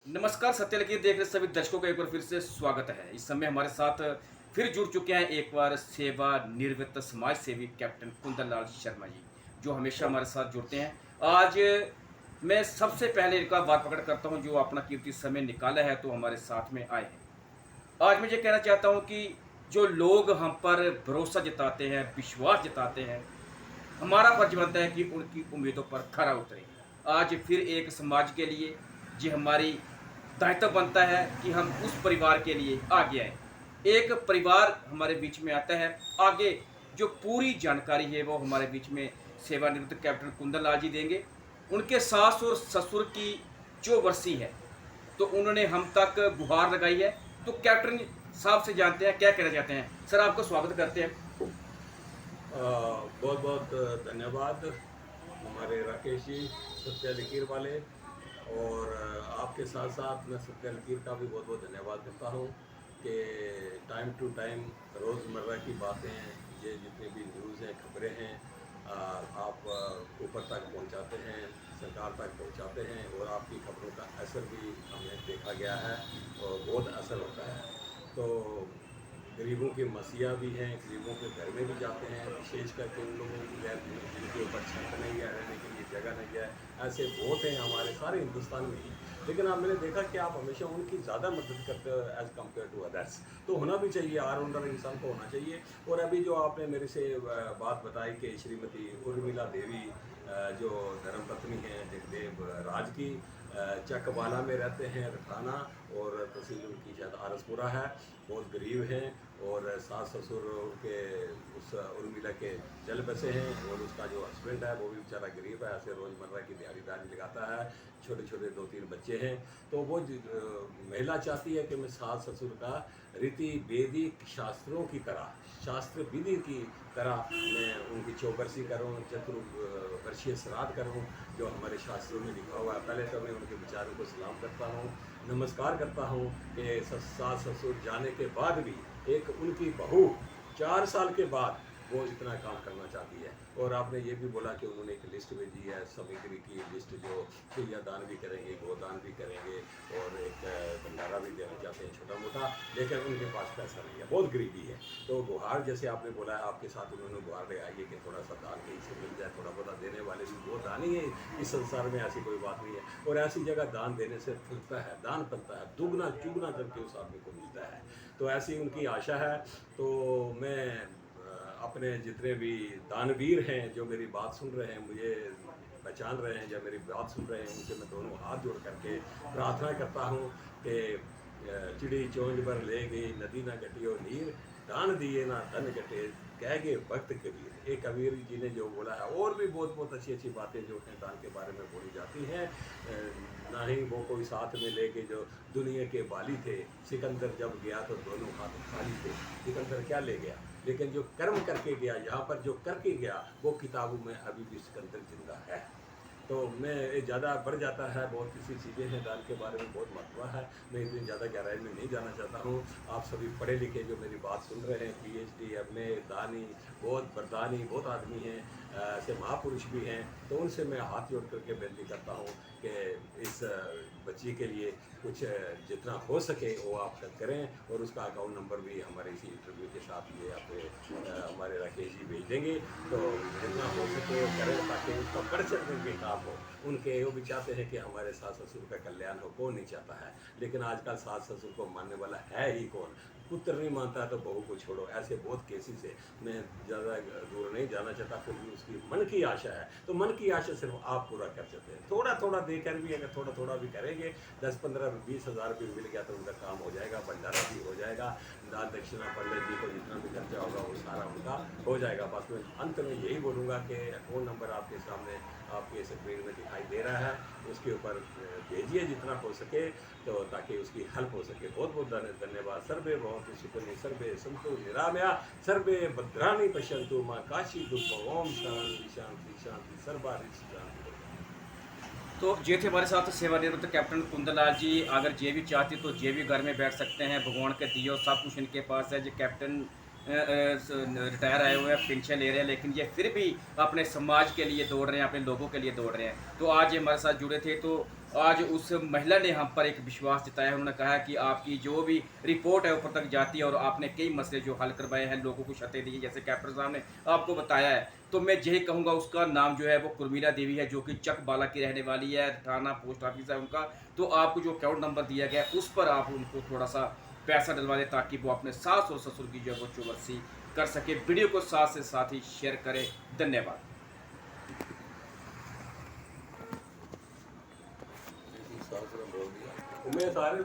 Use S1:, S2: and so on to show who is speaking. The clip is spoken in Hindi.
S1: नमस्कार, सत्य लकीर देख रहे सभी दर्शकों का एक बार फिर से स्वागत है। इस समय हमारे साथ फिर जुड़ चुके हैं एक बार सेवानिवृत्त समाज सेवी कैप्टन कुंदन लाल शर्मा जी, जो हमेशा हमारे साथ जुड़ते हैं। आज मैं सबसे पहले इनका बात पकड़ करता हूं, जो अपना कीमती समय निकाला है तो हमारे साथ में आए हैं। आज मैं ये कहना चाहता हूं कि जो लोग हम पर भरोसा जताते हैं, विश्वास जताते हैं, हमारा फर्ज बनता है कि उनकी उम्मीदों पर खरा उतरे। आज फिर एक समाज के लिए जी हमारी दायित्व बनता है कि हम उस परिवार के लिए आगे आए। एक परिवार हमारे बीच में आता है, आगे जो पूरी जानकारी है वो हमारे बीच में सेवानिवृत्त कैप्टन कुंदन लाल जी देंगे। उनके सास और ससुर की जो बरसी है, तो उन्होंने हम तक गुहार लगाई है। तो कैप्टन साहब से जानते हैं क्या कहना चाहते हैं। सर, आपका स्वागत करते हैं।
S2: बहुत बहुत धन्यवाद हमारे राकेश जी, सत्या लकीर वाले। और आपके साथ साथ मैं सत्या लकीर का भी बहुत बहुत धन्यवाद करता हूँ कि टाइम टू टाइम रोज़मर्रा की बातें, ये जितनी भी न्यूज़ हैं, खबरें हैं, आप ऊपर तक पहुँचाते हैं, सरकार तक पहुँचाते हैं। और आपकी खबरों का असर भी हमें देखा गया है और बहुत असर होता है। तो गरीबों के मसीहा भी हैं, गरीबों के घर में भी जाते हैं, विशेष करके उन लोगों की घर जिनके ऊपर छत नहीं है, रहने के लिए जगह नहीं है। ऐसे बहुत हैं हमारे सारे हिंदुस्तान में ही। लेकिन आप मैंने देखा कि आप हमेशा उनकी ज़्यादा मदद करते हो एज़ कम्पेयर टू अदर्स। तो होना भी चाहिए, ऑलराउंडर इंसान को होना चाहिए। और अभी जो आपने मेरे से बात बताई कि श्रीमती उर्मिला देवी, जो धर्मपत्नी हैं जगदेव राज की, चकबाला में रहते हैं, रखाना, और तहसील उनकी शायद आरसपुरा है। बहुत गरीब हैं और सास ससुर उनके उस उर्मिला के चल बसे हैं। और उसका जो हस्बैंड है वो भी बेचारा गरीब है, ऐसे रोज़मर्रा की दिहाड़ीदारी लगाता है। छोटे छोटे 2-3 बच्चे हैं। तो वो महिला चाहती है कि मैं सास ससुर का रीति वैदिक शास्त्रों की तरह, शास्त्र विधि की तरह मैं उनकी चौबरसी करूँ, चतुर्वर्षीय श्राद्ध करूँ, जो हमारे शास्त्रों में लिखा हुआ है। पहले तो मैं उनके विचारों को सलाम करता हूँ, नमस्कार करता हूँ कि सास ससुर जाने के बाद भी एक उनकी बहू 4 साल के बाद वो इतना काम करना चाहती है। और आपने ये भी बोला कि उन्होंने एक लिस्ट भेजी है, सामग्री की लिस्ट, जो चिड़िया दान भी करेंगे, गोदान भी करेंगे, और एक भंडारा भी देना चाहते हैं छोटा मोटा। लेकिन उनके पास पैसा नहीं है, बहुत गरीबी है। तो गुहार, जैसे आपने बोला है, आपके साथ उन्होंने गुहार लगाई है कि थोड़ा सा दान कहीं से मिल जाए, थोड़ा बहुत देने वाले भी बहुत दानी है इस संसार में, ऐसी कोई बात नहीं है। और ऐसी जगह दान देने से फलता है, दान फलता है, दुगना चुगना करके उस आदमी को मिलता है। तो ऐसी उनकी आशा है। तो मैं अपने जितने भी दानवीर हैं जो मेरी बात सुन रहे हैं, मुझे पहचान रहे हैं या मेरी बात सुन रहे हैं, उनसे मैं दोनों हाथ जोड़ करके प्रार्थना करता हूँ कि चिड़ी चोंज पर ले गई नदी ना घटियो नीर, दान दिए ना धन घटे, कह गए भक्त कबीर। एक कबीर जी ने जो बोला है। और भी बहुत बहुत अच्छी अच्छी बातें जो हैं दान के बारे में बोली जाती हैं। ना ही वो कोई साथ में लेके जो दुनिया के बाली थे, सिकंदर जब गया तो दोनों हाथ खाली थे। सिकंदर क्या ले गया, लेकिन जो कर्म करके गया, यहाँ पर जो करके गया, वो किताबों में अभी भी सिकंदर जिंदा है। तो मैं ये ज़्यादा बढ़ जाता है, बहुत सी चीज़ें हैं दान के बारे में, बहुत महत्व है। मैं इतनी ज़्यादा गहराई में नहीं जाना चाहता हूँ। आप सभी पढ़े लिखे जो मेरी बात सुन रहे हैं, PhD, एमए, दानी, बहुत वरदानी बहुत आदमी हैं, ऐसे महापुरुष भी हैं। तो उनसे मैं हाथ जोड़ करके विनती करता हूँ कि इस बच्ची के लिए कुछ जितना हो सके वो आप करें। और उसका अकाउंट नंबर भी हमारे इसी इंटरव्यू के साथ ये आप हमारे राकेश जी भेज देंगे। तो जितना हो सके वो करें, ताकि उसका बढ़ चढ़ के काम हो। उनके वो भी चाहते हैं कि हमारे सास ससुर का कल्याण हो, कौन नहीं चाहता है। लेकिन आजकल सास ससुर को मानने वाला है ही कौन। पुत्र नहीं मानता है तो बहू को छोड़ो, ऐसे बहुत केसेस है। मैं ज़्यादा दूर नहीं जाना चाहता, फिर भी उसकी मन की आशा है। तो मन की आशा सिर्फ आप पूरा कर सकते हैं। थोड़ा थोड़ा देकर भी, अगर थोड़ा थोड़ा भी करेंगे, 10-15-20 हज़ार भी मिल गया तो उनका काम हो जाएगा, भंडारा भी हो जाएगा, दान दक्षिणा पंडित जी को जितना भी खर्चा होगा वो सारा उनका हो जाएगा। बस मैं अंत में यही बोलूँगा कि अकाउंट नंबर आपके सामने आपके स्क्रीन में दिखाई दे रहा है, उसके ऊपर भेजिए जितना हो सके, तो ताकि उसकी हेल्प हो सके। बहुत बहुत धन्यवाद। सर्वे भवन्तु सुखिनः, सर्वे सन्तु निरामया, सर्वे भद्राणि पश्यन्तु माँ काशी दुख। ओम शांति शांति शांति, सर्वारिष्ट शांति।
S1: तो ये थे हमारे साथ सेवानिवृत्त कैप्टन कुंदन लाल जी। अगर जे भी चाहते तो जे भी घर में बैठ सकते हैं, भगवान के दियो सब कुछ इनके पास है। जो कैप्टन रिटायर आए हुए हैं, पेंशन ले रहे हैं, लेकिन ये फिर भी अपने समाज के लिए दौड़ रहे हैं, अपने लोगों के लिए दौड़ रहे हैं। तो आज ये हमारे साथ जुड़े थे। तो आज उस महिला ने हम पर एक विश्वास जताया है। उन्होंने कहा है कि आपकी जो भी रिपोर्ट है ऊपर तक जाती है और आपने कई मसले जो हल करवाए हैं, लोगों को शर्तें दी हैं, जैसे कैप्टन साहब ने आपको बताया है, तो मैं यही कहूँगा उसका नाम जो है वो कुर्मिला देवी है, जो कि चकबाला की रहने वाली है, थाना पोस्ट ऑफिस है उनका। तो आपको जो अकाउंट नंबर दिया गया है उस पर आप उनको थोड़ा सा पैसा डलवा दें ताकि वो अपने सास और ससुर की जो है वो चौबरसी कर सके। वीडियो को साथ से साथ ही शेयर करें। धन्यवाद।
S2: सास ने बोल दिया मैं सारे